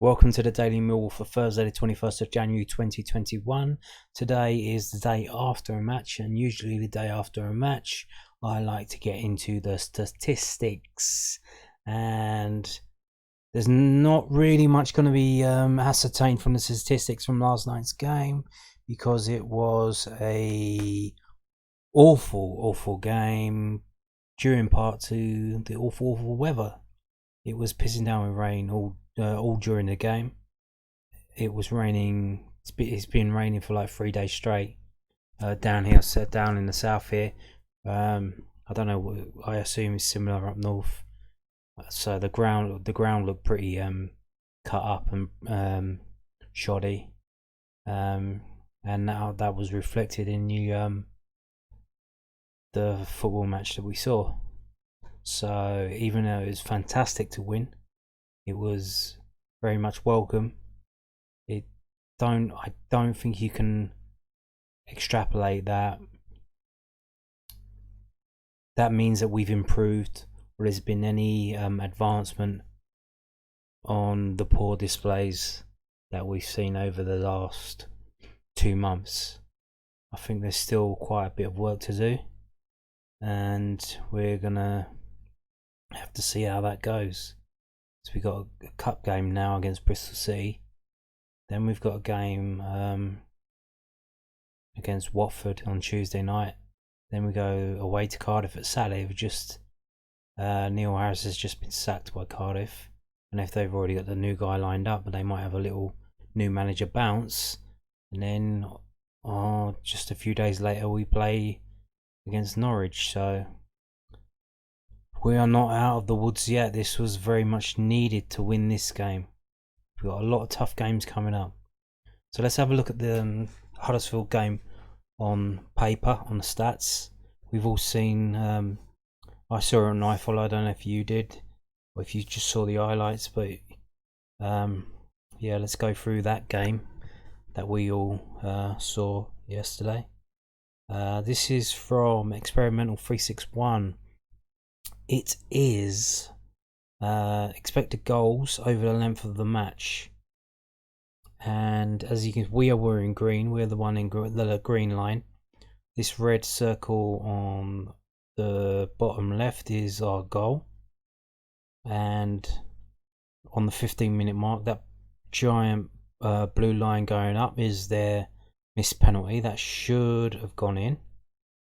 Welcome to the Daily Millwall for Thursday the 21st of January 2021. Today is the day after a match, and usually the day after a match I like to get into the statistics, and there's not really much going to be ascertained from the statistics from last night's game because it was a awful game during part to the awful weather. It was pissing down with rain all during the game. It was raining. It's been raining for like 3 days straight down here, set down in the south here. I don't know. I assume it's similar up north. So the ground looked pretty cut up and shoddy, and now that was reflected in the football match that we saw. So even though it was fantastic to win, it was very much welcome. I don't think you can extrapolate that. That means that we've improved, or there's been any advancement on the poor displays that we've seen over the last 2 months. I think there's still quite a bit of work to do, and we're gonna have to see how that goes. So we've got a cup game now against Bristol City. Then we've got a game against Watford on Tuesday night. Then we go away to Cardiff at Saturday. Neil Harris has just been sacked by Cardiff, and if they've already got the new guy lined up, but they might have a little new manager bounce. And then just a few days later we play against Norwich. So we are not out of the woods yet. This was very much needed to win this game. We've got a lot of tough games coming up. So let's have a look at the Huddersfield game on paper, on the stats. We've all seen, I saw it on iFollow, I don't know if you did, or if you just saw the highlights, but yeah, let's go through that game that we all saw yesterday. This is from Experimental 361. It is expected goals over the length of the match, and as you can, we're in green. We're the one in the green line. This red circle on the bottom left is our goal, and on the 15-minute mark, that giant blue line going up is their missed penalty. That should have gone in.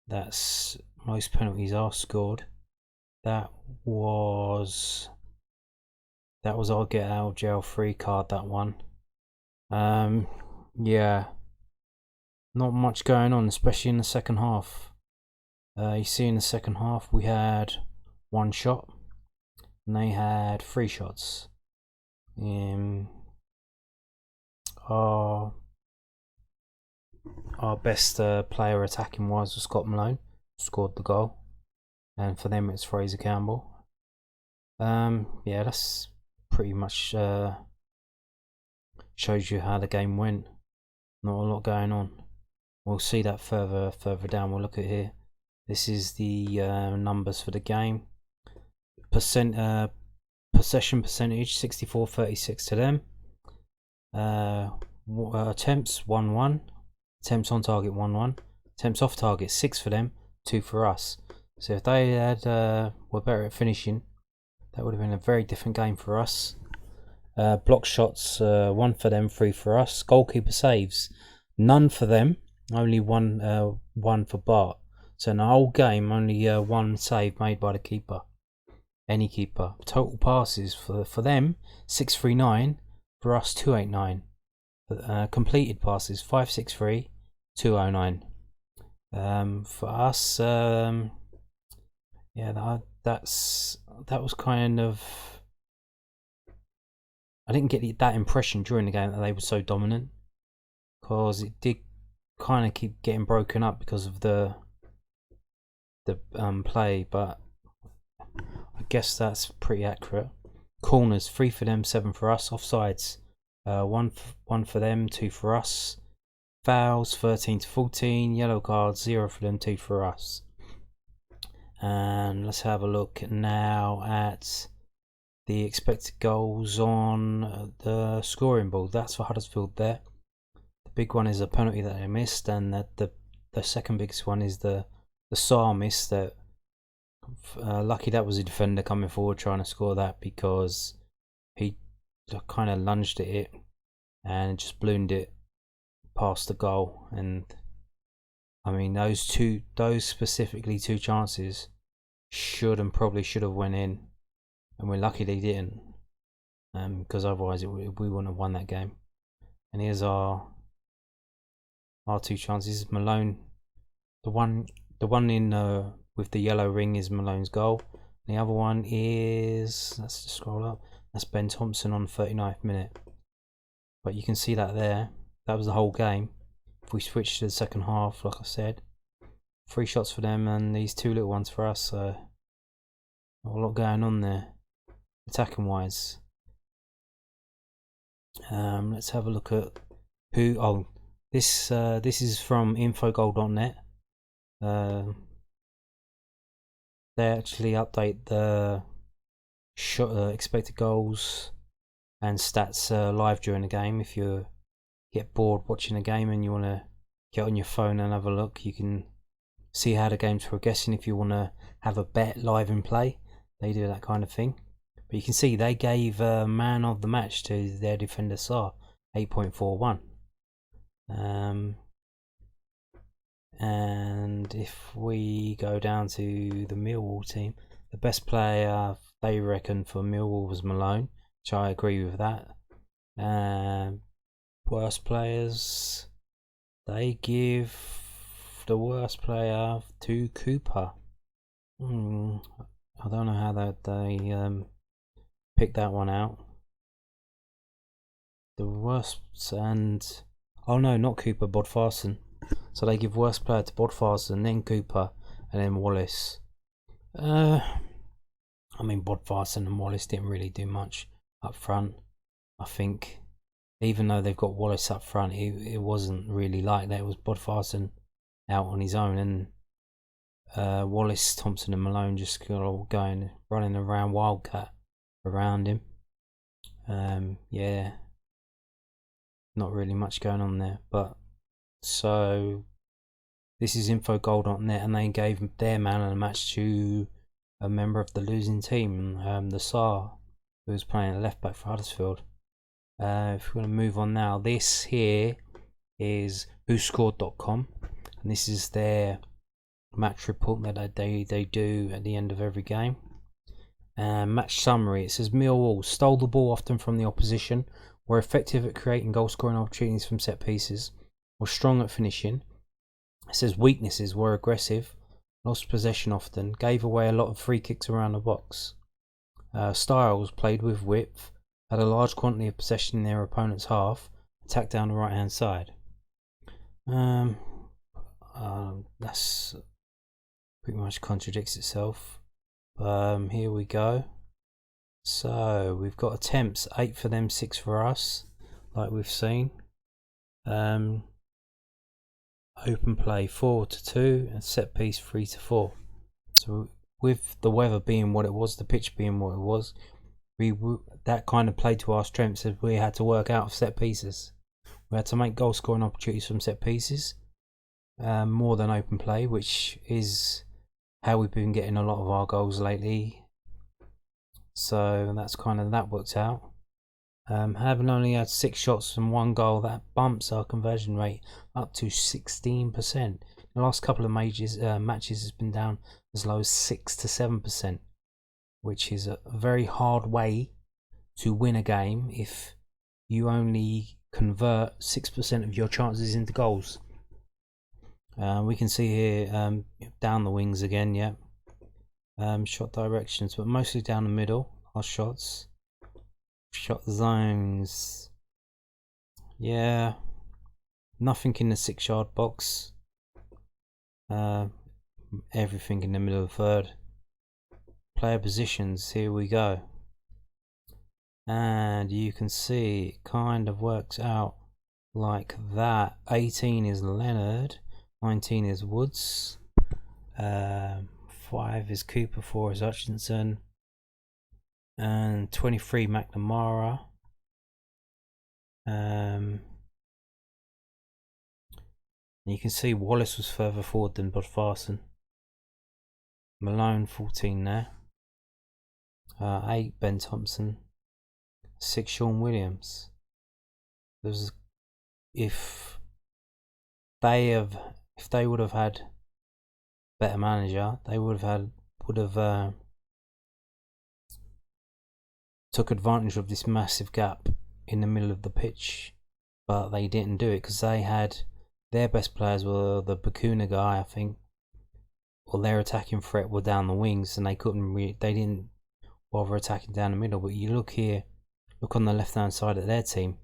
Most penalties are scored. That was our get out of jail free card, that one. Yeah, not much going on, especially in the second half. You see, in the second half we had 1 shot and they had 3 shots. Our best player attacking wise was Scott Malone, scored the goal, and for them it's Fraser Campbell. Yeah, that's pretty much shows you how the game went. Not a lot going on. We'll see that further down. We'll look at here. This is the numbers for the game. Possession percentage 64-36 to them. Attempts 1-1. Attempts on target 1-1. Attempts off target 6 for them, 2 for us. So if they were better at finishing, that would have been a very different game for us. Block shots 1 for them, 3 for us. Goalkeeper saves, none for them, only one for Bart. So in the whole game, only 1 save made by the keeper, any keeper. Total passes for them 639, for us 289. Completed passes 563, 209. For us, yeah, that was kind of, I didn't get that impression during the game that they were so dominant, because it did kind of keep getting broken up because of the play, but I guess that's pretty accurate. Corners 3 for them, 7 for us. Offsides 1 for them, 2 for us. Fouls 13-14. Yellow cards 0 for them, 2 for us. And let's have a look now at the expected goals on the scoring board. That's for Huddersfield there. The big one is a penalty that they missed, and the second biggest one is the Saar miss. That lucky that was a defender coming forward trying to score that, because he kind of lunged at it and just ballooned it past the goal. And I mean, those specifically two chances probably should have went in, and we're lucky they didn't, because otherwise we wouldn't have won that game. And here's our two chances. Malone, the one in with the yellow ring is Malone's goal. The other one is, let's just scroll up, that's Ben Thompson on 39th minute. But you can see that there, that was the whole game. If we switch to the second half, like I said, 3 shots for them and these 2 little ones for us. So not a lot going on there, attacking wise. Let's have a look at who. Oh, this is from infogoal.net. They actually update the expected goals and stats live during the game. If you get bored watching a game and you want to get on your phone and have a look, you can see how the game's progressing. If you want to have a bet live in play, they do that kind of thing. But you can see they gave man of the match to their defender Saar, 8.41. And if we go down to the Millwall team, the best player they reckon for Millwall was Malone, which I agree with that. Worst players, they give the worst player to Cooper. I don't know how they picked that one out. The worst, and oh no, not Cooper, Bodvarsson. So they give worst player to Bodvarsson, then Cooper, and then Wallace. I mean, Bodvarsson and Wallace didn't really do much up front. I think, even though they've got Wallace up front, it wasn't really like that. It was Bodvarsson out on his own, and Wallace, Thompson, and Malone just going running around wildcat around him. Yeah, not really much going on there. But so this is infogoal.net, and they gave their man of the match to a member of the losing team, the Saar, who was playing left back for Huddersfield. If we're going to move on now, this here is whoscored.com, and this is their match report that they do at the end of every game. Match summary, it says Millwall stole the ball often from the opposition, were effective at creating goal scoring opportunities from set pieces, were strong at finishing. It says weaknesses, were aggressive, lost possession often, gave away a lot of free kicks around the box. Styles played with width, had a large quantity of possession in their opponent's half, attacked down the right hand side. That's pretty much contradicts itself. Here we go. So we've got attempts, 8 for them, 6 for us, like we've seen. Open play 4-2, and set piece 3-4. So with the weather being what it was, the pitch being what it was, that kind of played to our strengths, as we had to work out of set pieces. We had to make goal scoring opportunities from set pieces, more than open play, which is how we've been getting a lot of our goals lately. So that's kind of that worked out. Having only had 6 shots and 1 goal, that bumps our conversion rate up to 16%. The last couple of matches has been down as low as 6 to 7%, which is a very hard way to win a game if you only convert 6% of your chances into goals. We can see here down the wings again, yeah. Shot directions, but mostly down the middle. Our shots, shot zones, yeah, nothing in the 6-yard box. Everything in the middle of the third. Player positions, here we go, and you can see it kind of works out like that. 18 is Leonard, 19 is Woods, 5 is Cooper, 4 is Hutchinson, and 23 McNamara. You can see Wallace was further forward than Bodvarsson. Malone 14 there. 8 Ben Thompson. 6 Sean Williams. If they would have had better manager, they would have took advantage of this massive gap in the middle of the pitch, but they didn't do it because they had their best players were the Bakuna guy, I think, or their attacking threat were down the wings, and they didn't bother attacking down the middle. But you look on the left hand side of their team,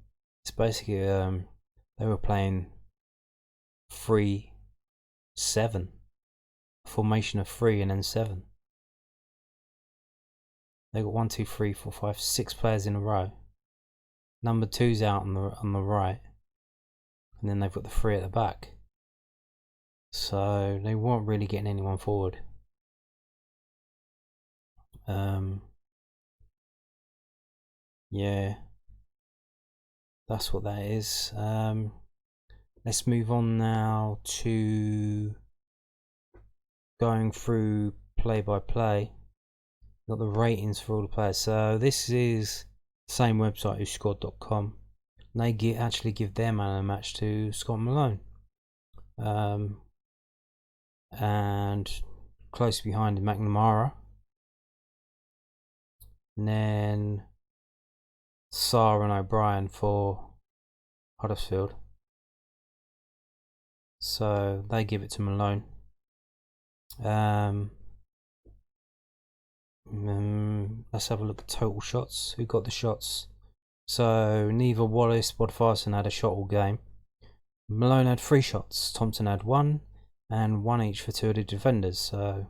it's basically they were playing 3-7 formation of 3 and then 7. They got 1, 2, 3, 4, 5, 6 players in a row. Number 2's out on the right, and then they've got the 3 at the back. So they weren't really getting anyone forward. Yeah, that's what that is. Let's move on now to going through play by play. Got the ratings for all the players. So this is the same website as squad.com. They actually give their man of the match to Scott Malone. And close behind McNamara. And then Sarr and O'Brien for Huddersfield. So they give it to Malone. Let's have a look at total shots. Who got the shots? So neither Wallace or Bodvarsson had a shot all game. Malone had 3 shots. Thompson had 1, and 1 each for 2 of the defenders. So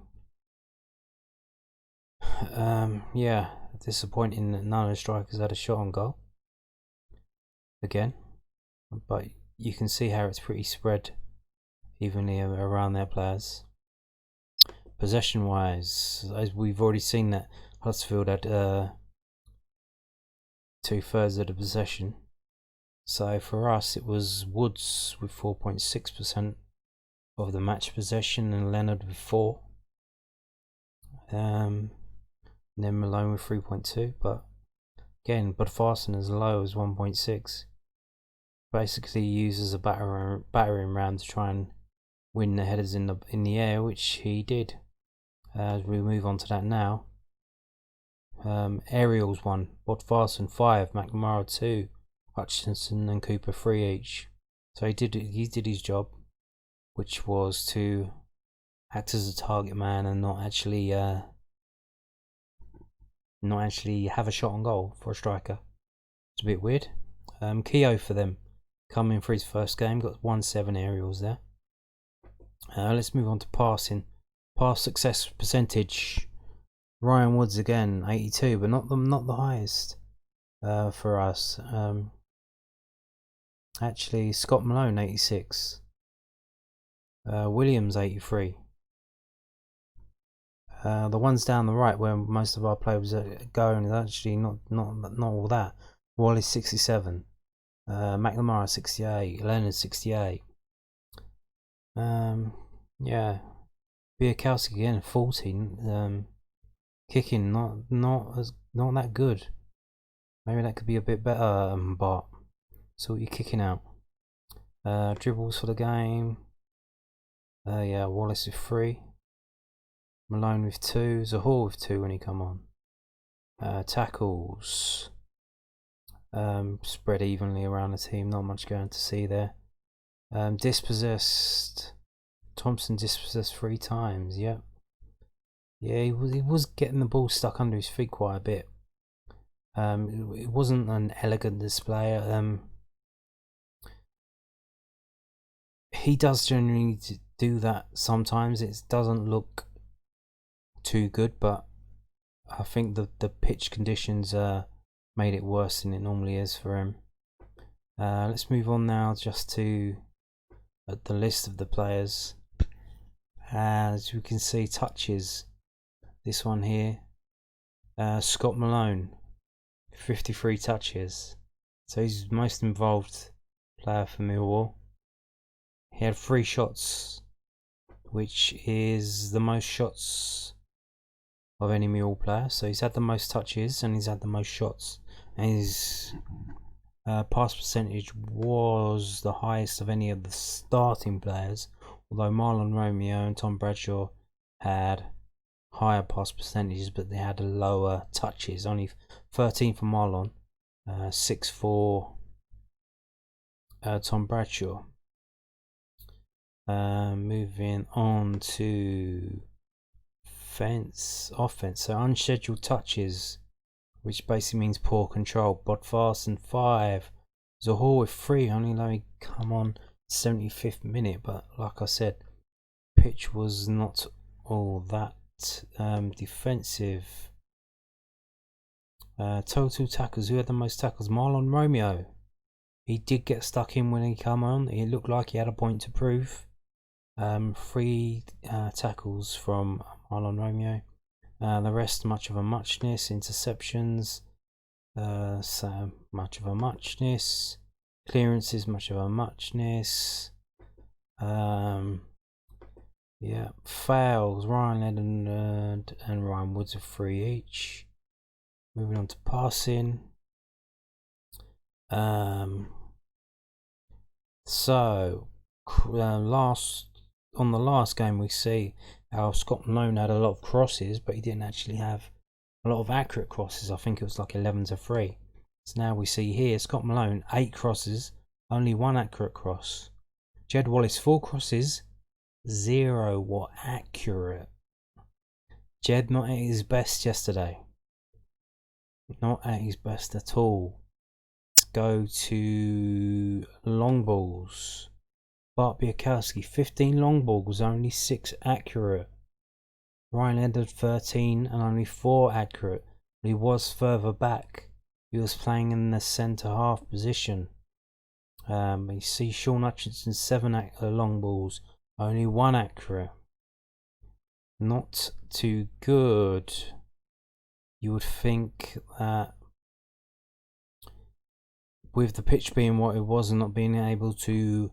yeah, disappointing that none of the strikers had a shot on goal again, but you can see how it's pretty spread evenly around their players. Possession wise, as we've already seen, that Huddersfield had 2/3 of the possession. So for us it was Woods with 4.6% of the match possession, and Leonard with 4. And then Malone with 3.2, but again Bodvarsson as low as 1.6. Basically uses a battering ram to try and win the headers in the air, which he did. As we move on to that now, aerials 1, Bodvarsson 5, McNamara 2, Hutchinson and Cooper 3 each. So he did his job, which was to act as a target man and not actually have a shot on goal for a striker. It's a bit weird. Keogh for them, coming for his first game, got 1-7 aerials there. Let's move on to passing. Pass success percentage. Ryan Woods again, 82, but not the highest for us. Actually, Scott Malone, 86. Williams, 83. The ones down the right where most of our players are going is actually not all that. Wallace 67, McNamara 68, Leonard 68. Yeah, Biakowski again 14. Kicking not that good. Maybe that could be a bit better, but so what you're kicking out. Dribbles for the game. Yeah, Wallace with 3. Malone with 2, Zahor with 2 when he come on. Tackles spread evenly around the team, not much going to see there. Dispossessed, Thompson dispossessed 3 times. Yep. Yeah, he was getting the ball stuck under his feet quite a bit. It wasn't an elegant display. He does generally do that sometimes. It doesn't look too good, but I think the pitch conditions made it worse than it normally is for him. Let's move on now just to the list of the players. As you can see, touches. This one here, Scott Malone, 53 touches. So he's the most involved player for Millwall. He had 3 shots, which is the most shots of any Millwall player. So he's had the most touches and he's had the most shots. And his pass percentage was the highest of any of the starting players, although Marlon Romeo and Tom Bradshaw had higher pass percentages, but they had lower touches. Only 13 for Marlon, 6 for Tom Bradshaw. Moving on to offense. So unscheduled touches, which basically means poor control. Bodvarsson 5. Zahor with 3. Only let me come on 75th minute, but like I said, pitch was not all that defensive. Total tackles. Who had the most tackles? Marlon Romeo. He did get stuck in when he came on. It looked like he had a point to prove. 3 tackles from Marlon Romeo. The rest much of a muchness. Interceptions, so much of a muchness. Clearances, much of a muchness. Yeah, fouls. Ryan Leonard and Ryan Woods are 3 each. Moving on to passing. So on the last game we see how Scott Malone had a lot of crosses, but he didn't actually have a lot of accurate crosses. I think it was like 11-3. So now we see here Scott Malone 8 crosses, only 1 accurate cross. Jed Wallace 4 crosses, 0 were accurate. Jed not at his best yesterday. Not at his best at all. Let's go to long balls. Bart Biakowski 15 long balls, only 6 accurate. Ryan Leonard 13 and only 4 accurate. He was further back. He was playing in the centre half position. You see Sean Hutchinson 7 long balls, only 1 accurate. Not too good. You would think that with the pitch being what it was and not being able to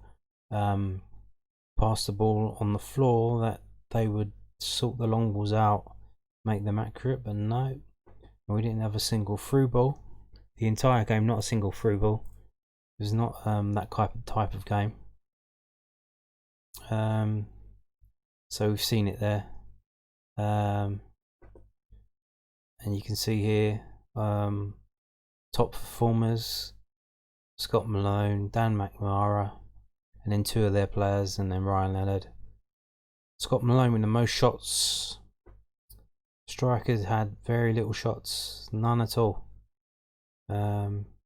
pass the ball on the floor, that they would sort the long balls out, make them accurate, but no. We didn't have a single through ball. The entire game, not a single through ball. It was not that type of game. So we've seen it there. And you can see here top performers: Scott Malone, Dan McNamara, and then 2 of their players, and then Ryan Leonard. Scott Malone with the most shots. Strikers had very little shots, none at all.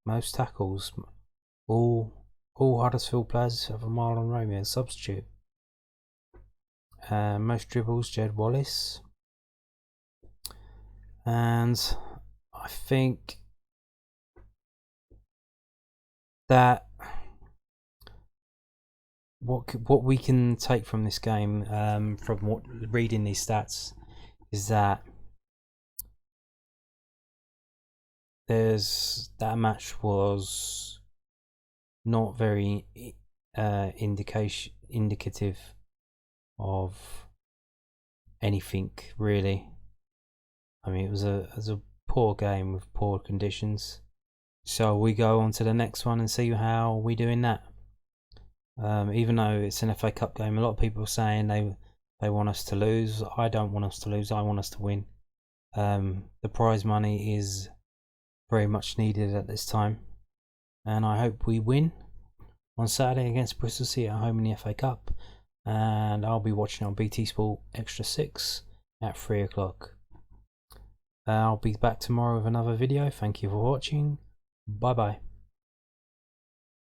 Most tackles, all Huddersfield players have a Marlon Romeo substitute. Most dribbles, Jed Wallace. And I think that what we can take from this game, from reading these stats, is that that match was not very indicative of anything really. I mean, it was a poor game with poor conditions. So we go on to the next one and see how we do in that. Even though it's an FA Cup game, a lot of people are saying they want us to lose. I don't want us to lose. I want us to win. The prize money is very much needed at this time, and I hope we win on Saturday against Bristol City at home in the FA Cup. And I'll be watching on BT Sport Extra 6 at 3 o'clock. I'll be back tomorrow with another video. Thank you for watching. Bye bye.